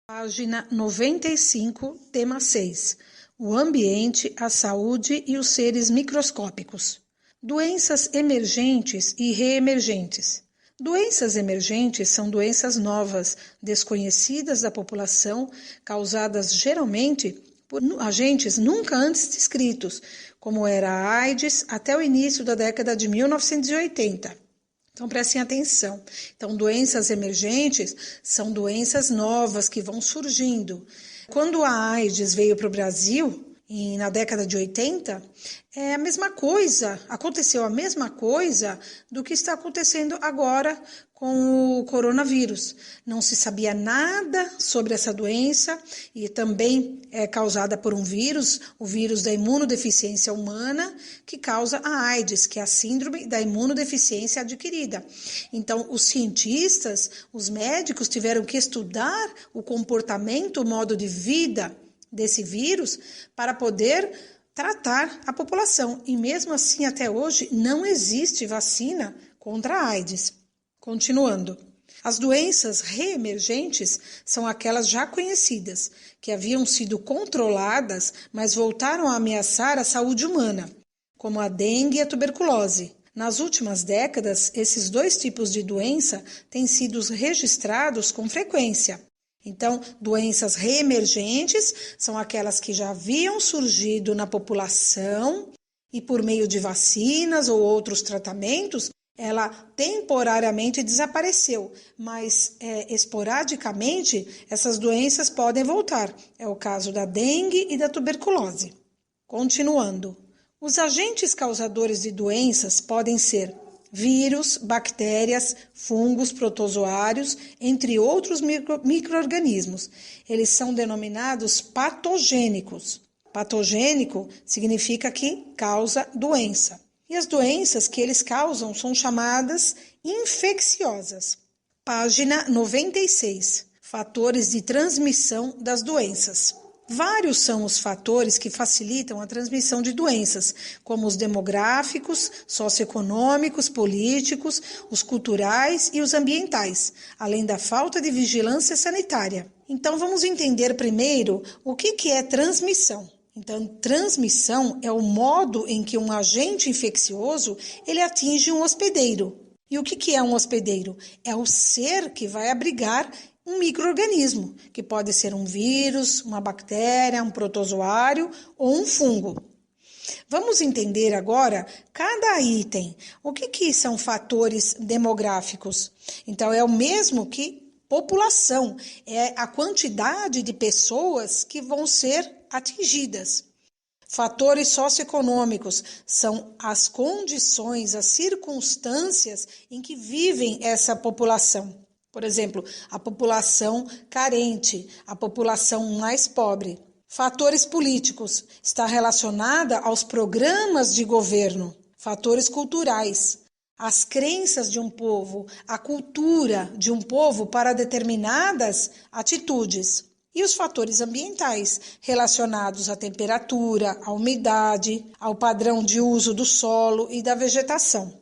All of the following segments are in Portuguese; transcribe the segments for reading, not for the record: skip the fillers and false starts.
Página 95, tema 6. O ambiente, a saúde e os seres microscópicos. Doenças emergentes e reemergentes. Doenças emergentes são doenças novas, desconhecidas da população, causadas geralmente por agentes nunca antes descritos, como era a AIDS até o início da década de 1980. Então, prestem atenção. Então, doenças emergentes são doenças novas que vão surgindo. Quando a AIDS veio para o Brasil, na década de 80, é a mesma coisa, aconteceu a mesma coisa do que está acontecendo agora com o coronavírus. Não se sabia nada sobre essa doença e também é causada por um vírus, o vírus da imunodeficiência humana, que causa a AIDS, que é a síndrome da imunodeficiência adquirida. Então, os cientistas, os médicos tiveram que estudar o comportamento, o modo de vida desse vírus para poder tratar a população. E mesmo assim, até hoje, não existe vacina contra a AIDS. Continuando. As doenças reemergentes são aquelas já conhecidas, que haviam sido controladas, mas voltaram a ameaçar a saúde humana, como a dengue e a tuberculose. Nas últimas décadas, esses dois tipos de doença têm sido registrados com frequência. Então, doenças reemergentes são aquelas que já haviam surgido na população e por meio de vacinas ou outros tratamentos, ela temporariamente desapareceu, mas esporadicamente essas doenças podem voltar. É o caso da dengue e da tuberculose. Continuando, os agentes causadores de doenças podem ser vírus, bactérias, fungos, protozoários, entre outros micro-organismos. Eles são denominados patogênicos. Patogênico significa que causa doença. E as doenças que eles causam são chamadas infecciosas. Página 96. Fatores de transmissão das doenças. Vários são os fatores que facilitam a transmissão de doenças, como os demográficos, socioeconômicos, políticos, os culturais e os ambientais, além da falta de vigilância sanitária. Então, vamos entender primeiro o que é transmissão. Então, transmissão é o modo em que um agente infeccioso ele atinge um hospedeiro. E o que é um hospedeiro? É o ser que vai abrigar um micro-organismo, que pode ser um vírus, uma bactéria, um protozoário ou um fungo. Vamos entender agora cada item. O que são fatores demográficos? Então, é o mesmo que população, é a quantidade de pessoas que vão ser atingidas. Fatores socioeconômicos são as condições, as circunstâncias em que vivem essa população. Por exemplo, a população carente, a população mais pobre. Fatores políticos está relacionada aos programas de governo. Fatores culturais, as crenças de um povo, a cultura de um povo para determinadas atitudes. E os fatores ambientais, relacionados à temperatura, à umidade, ao padrão de uso do solo e da vegetação.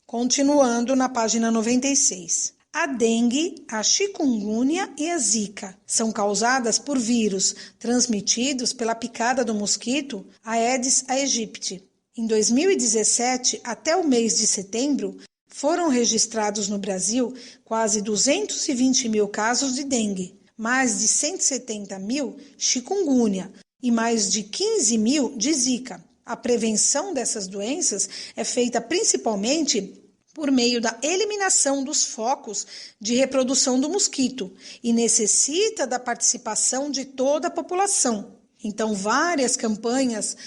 Continuando na página 96. A dengue, a chikungunya e a zika são causadas por vírus transmitidos pela picada do mosquito Aedes aegypti. Em 2017, até o mês de setembro, foram registrados no Brasil quase 220 mil casos de dengue, mais de 170 mil chikungunya e mais de 15 mil de zika. A prevenção dessas doenças é feita principalmente por meio da eliminação dos focos de reprodução do mosquito e necessita da participação de toda a população. Então, várias campanhas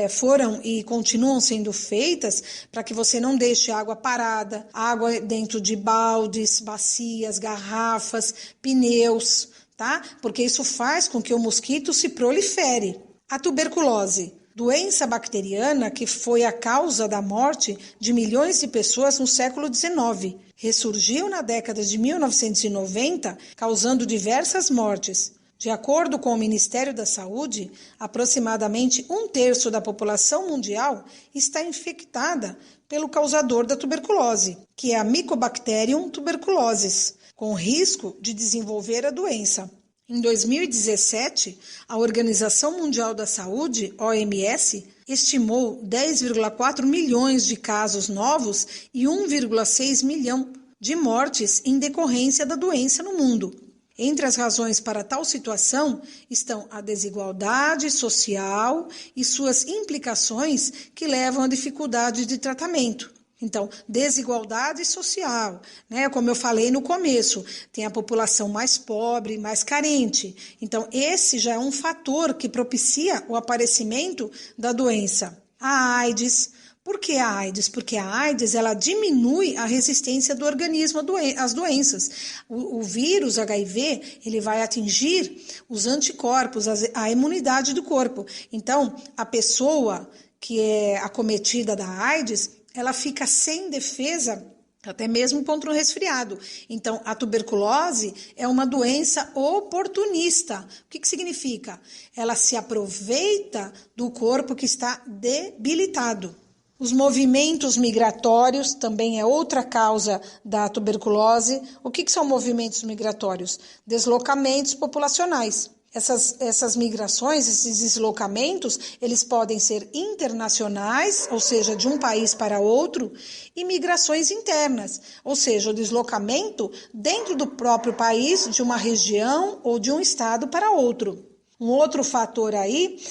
foram e continuam sendo feitas para que você não deixe água parada, água dentro de baldes, bacias, garrafas, pneus, tá? Porque isso faz com que o mosquito se prolifere. A tuberculose, doença bacteriana que foi a causa da morte de milhões de pessoas no século XIX. Ressurgiu na década de 1990, causando diversas mortes. De acordo com o Ministério da Saúde, aproximadamente 1/3 da população mundial está infectada pelo causador da tuberculose, que é a Mycobacterium tuberculosis, com risco de desenvolver a doença. Em 2017, a Organização Mundial da Saúde, OMS, estimou 10,4 milhões de casos novos e 1,6 milhão de mortes em decorrência da doença no mundo. Entre as razões para tal situação estão a desigualdade social e suas implicações que levam à dificuldade de tratamento. Então, desigualdade social, né? Como eu falei no começo, tem a população mais pobre, mais carente. Então, esse já é um fator que propicia o aparecimento da doença. A AIDS. Por que a AIDS? Porque a AIDS ela diminui a resistência do organismo às doenças. O vírus HIV ele vai atingir os anticorpos, a imunidade do corpo. Então, a pessoa que é acometida da AIDS ela fica sem defesa, até mesmo contra o resfriado. Então, a tuberculose é uma doença oportunista. O que significa? Ela se aproveita do corpo que está debilitado. Os movimentos migratórios também é outra causa da tuberculose. O que são movimentos migratórios? Deslocamentos populacionais. Essas migrações, esses deslocamentos, eles podem ser internacionais, ou seja, de um país para outro, e migrações internas, ou seja, o deslocamento dentro do próprio país, de uma região ou de um estado para outro. Um outro fator aí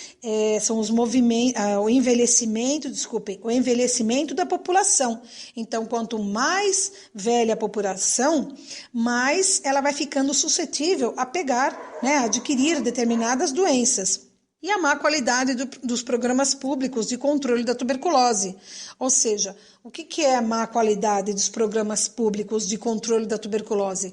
são os movimentos, o envelhecimento da população. Então, quanto mais velha a população, mais ela vai ficando suscetível a pegar, né, a adquirir determinadas doenças. E a má qualidade dos programas públicos de controle da tuberculose. Ou seja, o que é a má qualidade dos programas públicos de controle da tuberculose?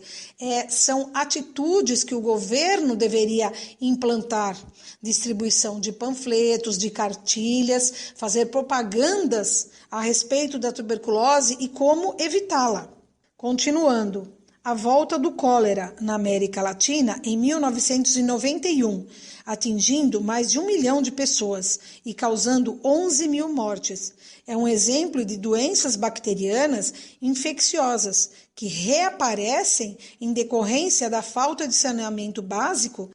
São atitudes que o governo deveria implantar. Distribuição de panfletos, de cartilhas, fazer propagandas a respeito da tuberculose e como evitá-la. Continuando. A volta do cólera na América Latina em 1991, atingindo mais de 1 milhão de pessoas e causando 11 mil mortes. É um exemplo de doenças bacterianas infecciosas que reaparecem em decorrência da falta de saneamento básico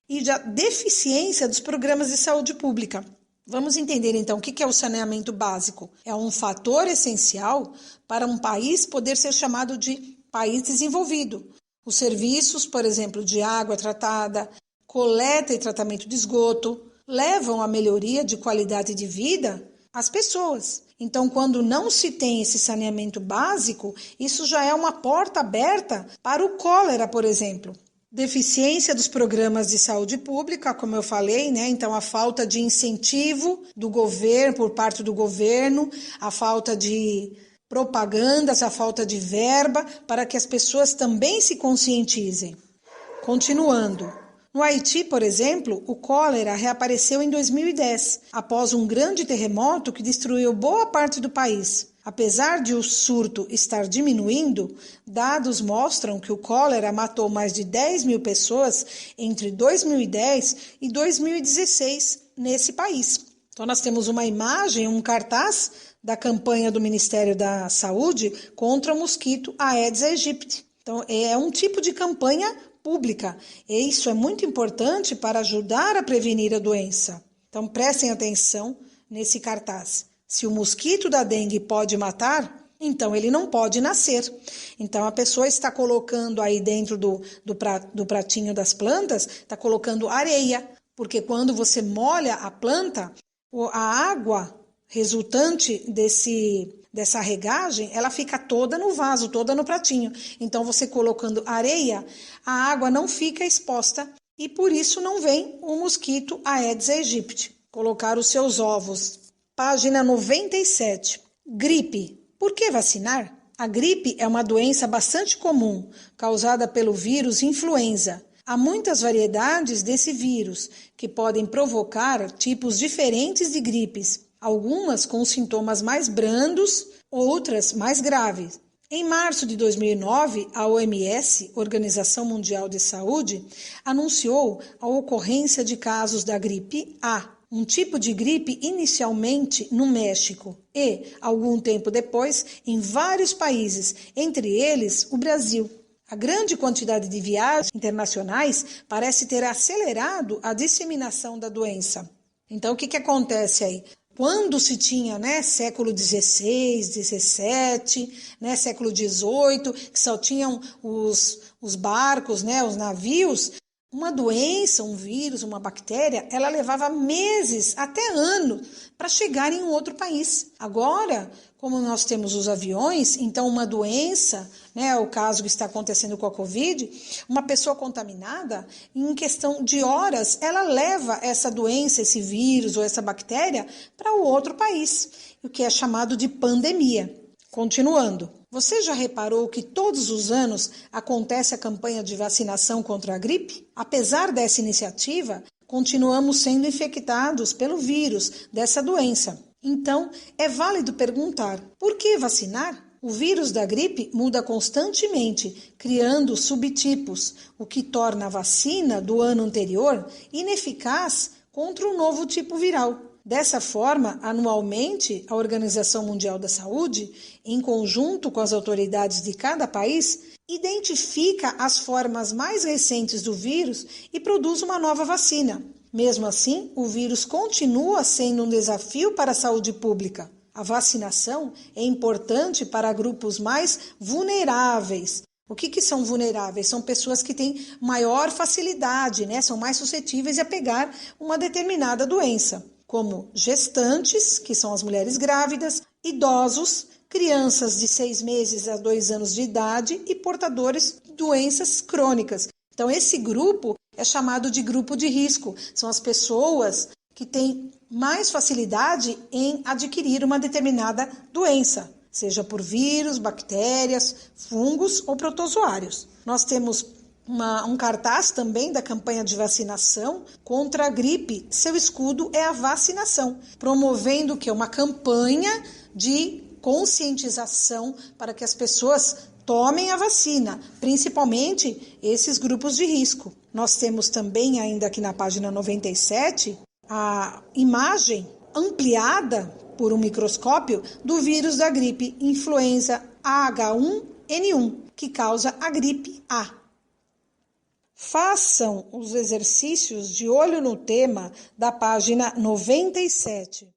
e da deficiência dos programas de saúde pública. Vamos entender então o que é o saneamento básico. É um fator essencial para um país poder ser chamado de país desenvolvido. Os serviços, por exemplo, de água tratada, coleta e tratamento de esgoto, levam à melhoria de qualidade de vida às pessoas. Então, quando não se tem esse saneamento básico, isso já é uma porta aberta para o cólera, por exemplo. Deficiência dos programas de saúde pública, como eu falei, né? Então, a falta de incentivo do governo, por parte do governo, a falta de propagandas, a falta de verba para que as pessoas também se conscientizem. Continuando. No Haiti, por exemplo, o cólera reapareceu em 2010, após um grande terremoto que destruiu boa parte do país. Apesar de o surto estar diminuindo, dados mostram que o cólera matou mais de 10 mil pessoas entre 2010 e 2016 nesse país. Então, nós temos uma imagem, um cartaz da campanha do Ministério da Saúde contra o mosquito Aedes aegypti. Então, é um tipo de campanha pública. E isso é muito importante para ajudar a prevenir a doença. Então, prestem atenção nesse cartaz. Se o mosquito da dengue pode matar, então ele não pode nascer. Então, a pessoa está colocando aí dentro do pratinho das plantas, está colocando areia, porque quando você molha a planta, a água resultante dessa regagem, ela fica toda no vaso, toda no pratinho. Então, você colocando areia, a água não fica exposta e por isso não vem o mosquito Aedes aegypti colocar os seus ovos. Página 97. Gripe. Por que vacinar? A gripe é uma doença bastante comum, causada pelo vírus influenza. Há muitas variedades desse vírus, que podem provocar tipos diferentes de gripes, algumas com sintomas mais brandos, outras mais graves. Em março de 2009, a OMS, Organização Mundial de Saúde, anunciou a ocorrência de casos da gripe A, um tipo de gripe inicialmente no México e, algum tempo depois, em vários países, entre eles o Brasil. A grande quantidade de viagens internacionais parece ter acelerado a disseminação da doença. Então, o que acontece aí? Quando se tinha, século XVI, XVII, século XVIII, que só tinham os barcos, os navios, uma doença, um vírus, uma bactéria, ela levava meses, até anos, para chegar em um outro país. Agora, como nós temos os aviões, então uma doença, o caso que está acontecendo com a Covid, uma pessoa contaminada, em questão de horas, ela leva essa doença, esse vírus ou essa bactéria para o outro país, o que é chamado de pandemia. Continuando, você já reparou que todos os anos acontece a campanha de vacinação contra a gripe? Apesar dessa iniciativa, continuamos sendo infectados pelo vírus dessa doença. Então, é válido perguntar, por que vacinar? O vírus da gripe muda constantemente, criando subtipos, o que torna a vacina do ano anterior ineficaz contra o novo tipo viral. Dessa forma, anualmente, a Organização Mundial da Saúde, em conjunto com as autoridades de cada país, identifica as formas mais recentes do vírus e produz uma nova vacina. Mesmo assim, o vírus continua sendo um desafio para a saúde pública. A vacinação é importante para grupos mais vulneráveis. O que são vulneráveis? São pessoas que têm maior facilidade, são mais suscetíveis a pegar uma determinada doença, como gestantes, que são as mulheres grávidas, idosos, crianças de 6 meses a 2 anos de idade e portadores de doenças crônicas. Então, esse grupo é chamado de grupo de risco. São as pessoas que têm mais facilidade em adquirir uma determinada doença, seja por vírus, bactérias, fungos ou protozoários. Nós temos um cartaz também da campanha de vacinação contra a gripe. Seu escudo é a vacinação, promovendo que é uma campanha de conscientização para que as pessoas tomem a vacina, principalmente esses grupos de risco. Nós temos também ainda aqui na página 97 a imagem ampliada por um microscópio do vírus da gripe influenza H1N1, que causa a gripe A. Façam os exercícios de olho no tema da página 97.